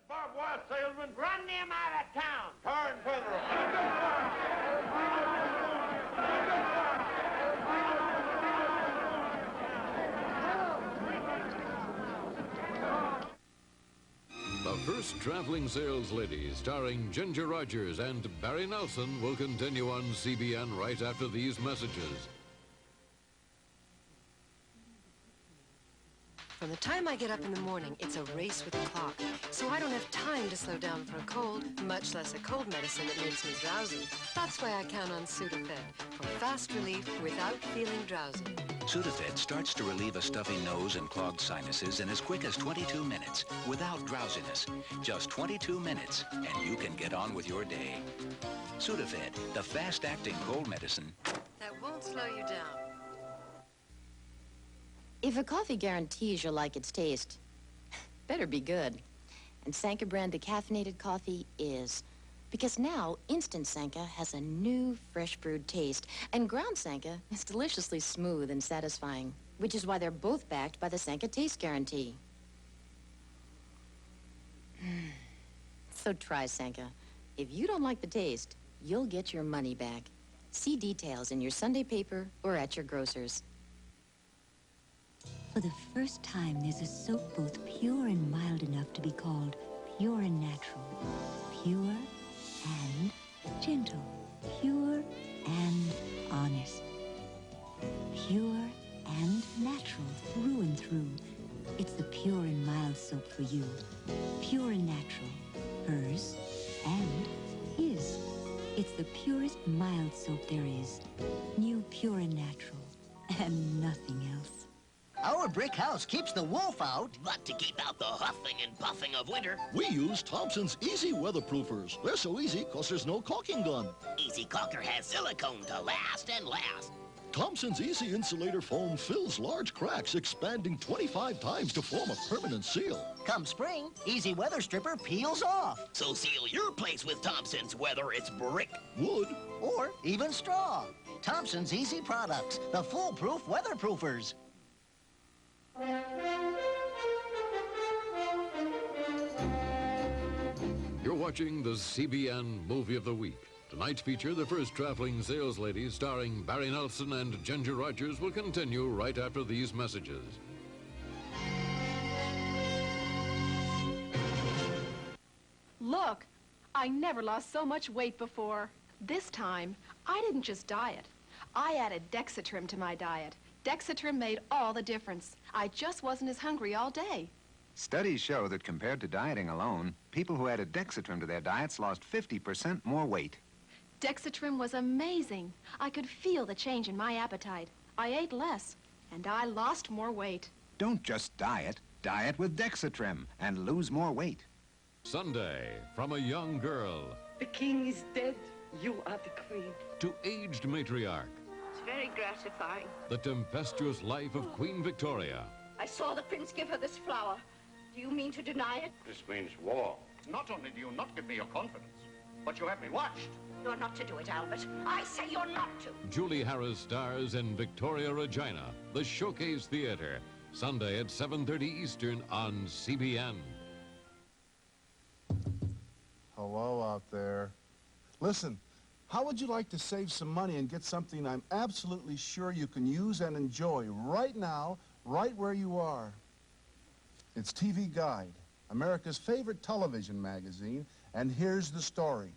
barbed wire salesman. Run them out of town. Turn federal. The First Traveling Sales Lady, starring Ginger Rogers and Barry Nelson, will continue on CBN right after these messages. From the time I get up in the morning, it's a race with the clock. So I don't have time to slow down for a cold, much less a cold medicine that makes me drowsy. That's why I count on Sudafed for fast relief without feeling drowsy. Sudafed starts to relieve a stuffy nose and clogged sinuses in as quick as 22 minutes without drowsiness. Just 22 minutes, and you can get on with your day. Sudafed, the fast-acting cold medicine That won't slow you down. If a coffee guarantees you'll like its taste, better be good. And Sanka brand decaffeinated coffee is. Because now, Instant Sanka has a new, fresh brewed taste. And Ground Sanka is deliciously smooth and satisfying, which is why they're both backed by the Sanka Taste Guarantee. So try Sanka. If you don't like the taste, you'll get your money back. See details in your Sunday paper or at your grocer's. For the first time, there's a soap both pure and mild enough to be called pure and natural. Pure and gentle. Pure and honest. Pure and natural through and through. It's the pure and mild soap for you. Pure and natural. Hers and his. It's the purest mild soap there is. New Pure and Natural. And nothing else. Our brick house keeps the wolf out. But to keep out the huffing and puffing of winter, we use Thompson's Easy Weatherproofers. They're so easy because there's no caulking done. Easy Caulker has silicone to last and last. Thompson's Easy Insulator Foam fills large cracks, expanding 25 times to form a permanent seal. Come spring, Easy Weather Stripper peels off. So seal your place with Thompson's, whether it's brick, wood, or even straw. Thompson's Easy Products, the foolproof weatherproofers. You're watching the CBN Movie of the Week. Tonight's feature, The First Traveling Sales Lady, starring Barry Nelson and Ginger Rogers, will continue right after these messages. Look, I never lost so much weight before. This time, I didn't just diet. I added Dexatrim to my diet. Dexatrim made all the difference. I just wasn't as hungry all day. Studies show that compared to dieting alone, people who added Dexatrim to their diets lost 50% more weight. Dexatrim was amazing. I could feel the change in my appetite. I ate less, and I lost more weight. Don't just diet. Diet with Dexatrim and lose more weight. Sunday, from a young girl. The king is dead. You are the queen. To aged matriarch. It's very gratifying. The tempestuous life of Queen Victoria. I saw the prince give her this flower. Do you mean to deny it? This means war. Not only do you not give me your confidence, but you have me watched. You're not to do it, Albert. I say you're not to. Julie Harris stars in Victoria Regina, the Showcase Theater, Sunday at 7:30 Eastern on CBN. Hello out there. Listen, how would you like to save some money and get something I'm absolutely sure you can use and enjoy right now, right where you are? It's TV Guide, America's favorite television magazine, and here's the story.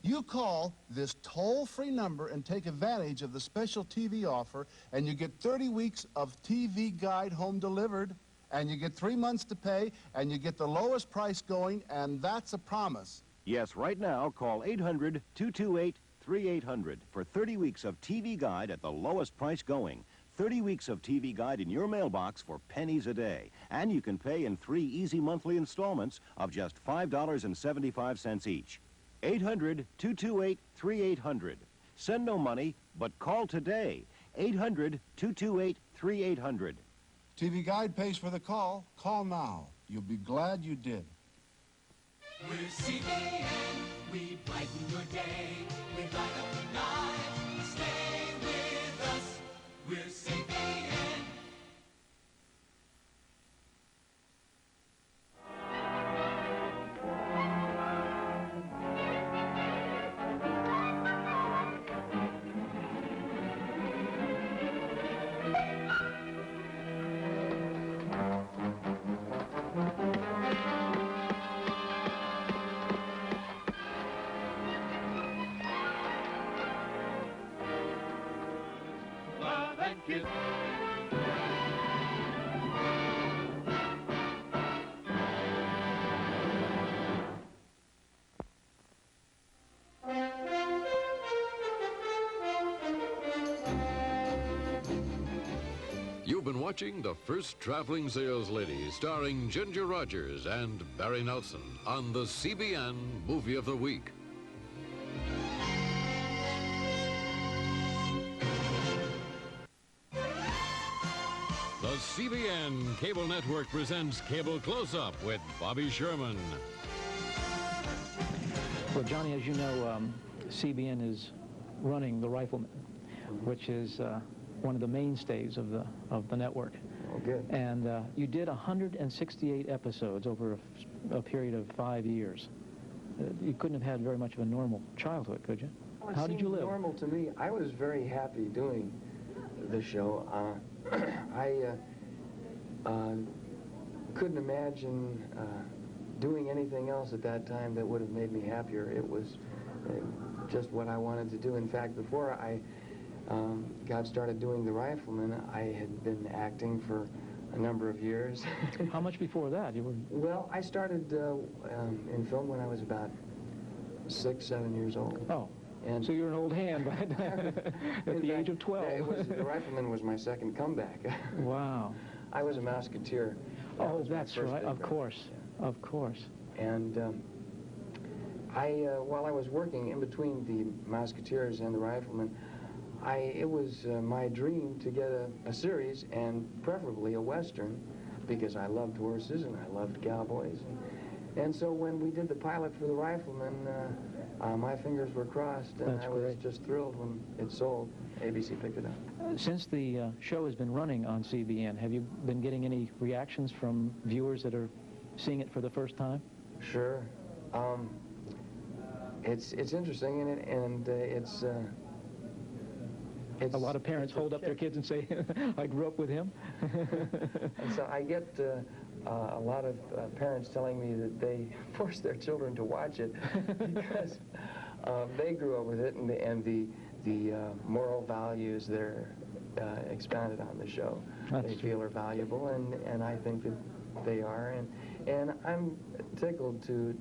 You call this toll-free number and take advantage of the special TV offer, and you get 30 weeks of TV Guide home delivered, and you get 3 months to pay, and you get the lowest price going, and that's a promise. Yes, right now, call 800-228-3800 for 30 weeks of TV Guide at the lowest price going. 30 weeks of TV Guide in your mailbox for pennies a day. And you can pay in 3 easy monthly installments of just $5.75 each. 800-228-3800. Send no money, but call today. 800-228-3800. TV Guide pays for the call. Call now. You'll be glad you did. We're CBN, we brighten your day. We light up the night. Stay with us. We're CBN. it. You've been watching The First Traveling Sales Lady, starring Ginger Rogers and Barry Nelson on the CBN Movie of the Week. The CBN Cable Network presents Cable Close-Up with Bobby Sherman. Well, Johnny, as you know, CBN is running The Rifleman, which is one of the mainstays of the network. Oh, good. And you did 168 episodes over a period of 5 years. You couldn't have had very much of a normal childhood, could you? Well, it How did you seemed live? Normal to me. I was very happy doing the show. I couldn't imagine doing anything else at that time that would have made me happier. It was just what I wanted to do. In fact, before I got started doing The Rifleman, I had been acting for a number of years. How much before that? You were... Well, I started in film when I was about 6, 7 years old. Oh, and so you're an old hand by at the age of 12. The Rifleman was my second comeback. Wow. I was a Musketeer. Oh, that's right. Of course. Yeah. Of course. And while I was working in between the Musketeers and the Rifleman, it was my dream to get a series, and preferably a Western, because I loved horses and I loved cowboys. And so when we did the pilot for the Rifleman, my fingers were crossed, and I was just thrilled when it sold. ABC picked it up. Since the show has been running on CBN, have you been getting any reactions from viewers that are seeing it for the first time? Sure. It's interesting, and it's a lot of parents hold up their kids and say, I grew up with him. And so I get a lot of parents telling me that they force their children to watch it because they grew up with it, and the moral values that are expounded on the show, they feel are valuable, and I think that they are, and I'm tickled to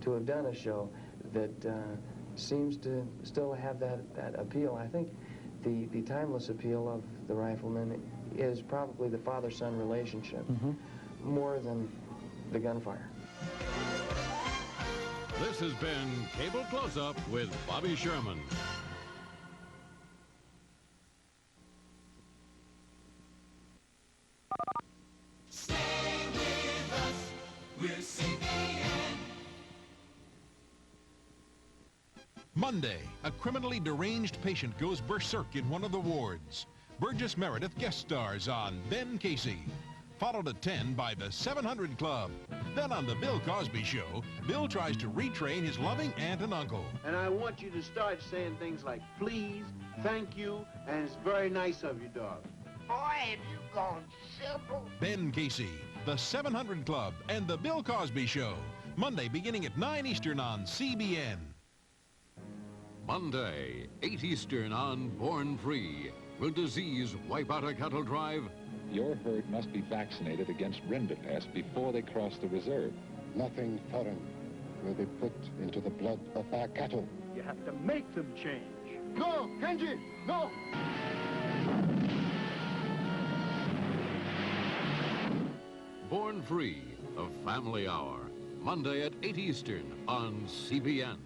have done a show that seems to still have that appeal. I think the timeless appeal of The Rifleman is probably the father-son relationship, more than the gunfire. This has been Cable Close-Up with Bobby Sherman. Stay with us. We're CBN. Monday, a criminally deranged patient goes berserk in one of the wards. Burgess Meredith guest stars on Ben Casey, followed at 10 by the 700 Club. Then on the Bill Cosby Show, Bill tries to retrain his loving aunt and uncle. And I want you to start saying things like, please, thank you, and it's very nice of you, dog. Boy, have you gone simple. Ben Casey, the 700 Club, and the Bill Cosby Show. Monday beginning at 9 Eastern on CBN. Monday, 8 Eastern on Born Free. Will disease wipe out a cattle drive? Your herd must be vaccinated against rinderpest before they cross the reserve. Nothing foreign will be put into the blood of our cattle. You have to make them change. No, Kenji, no! Born Free, a family hour. Monday at 8 Eastern on CBN.